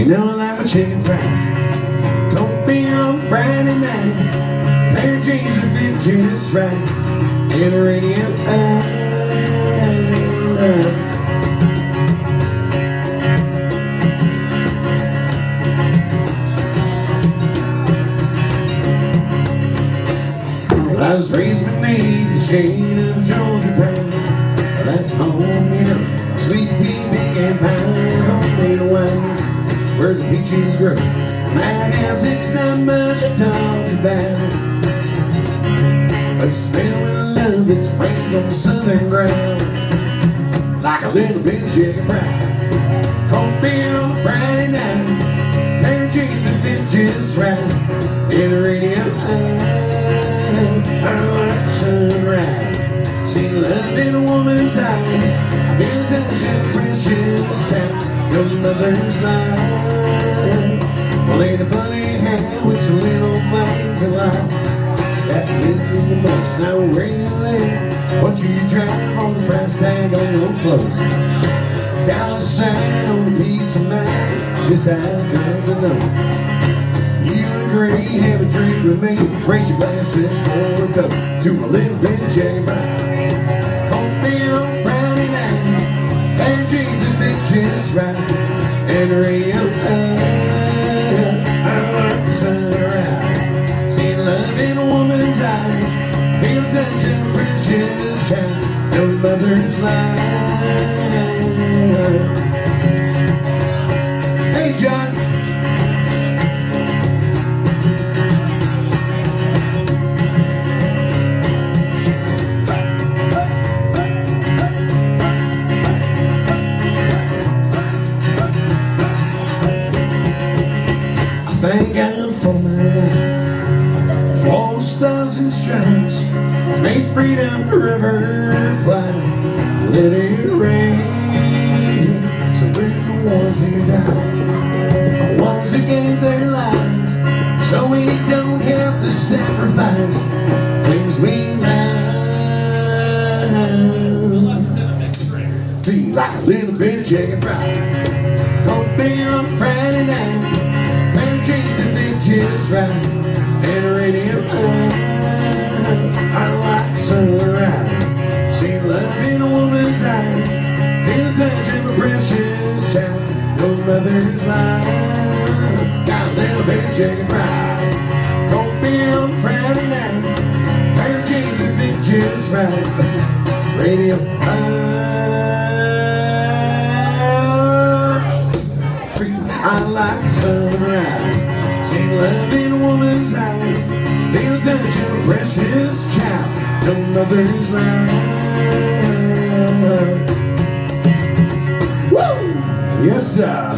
know I like my chicken fried, cold beer on Friday night, pair of jeans that fit just right, and the radio. I was raised beneath the shade of Georgia pine. That's home, you know, sweet tea, pecan pie, homemade wine, where the peaches grow. My guess it's not much to talk about, but it's filled with love that's raised on southern ground, like a little bit of chicken fried, cold beer on a Friday night, pair of jeans that fit just right, and the radio. I like sunrise, see love in a woman's eyes, I feel the touch of precious time, your mother's life. Well, ain't it funny how it's little things in life that mean the most? Now where you live, what you drive, on the price tag on your clothes, dollar sign on a piece of mind, this I've come to know. You agree, have a drink with me, raise your glasses for a cup to a little bit of chicken fried, cold beer on Friday night, pair of jeans that fit just right, and the radio. I like the sunrise, see love in a woman's eyes, feel the touch of a precious child, your mother's life. Hey John. Thank God for my life, for stars and stripes, made freedom forever fly, let it rain, salute the ones who died, the ones who gave their lives, so we don't have to sacrifice things we love. Feel like a little bit of chicken fried, cold beer on Friday night, just right, and the radio. I like sunrise, see love in a woman's eyes, feel the touch of a precious child, no mother's life. Got a little bit of chicken fried, cold beer on Friday night, pair of jeans that fit just right, radio. I like sunrise, see love in a woman's eyes, feel that you're a precious child, no mother's life. Woo! Yes, sir.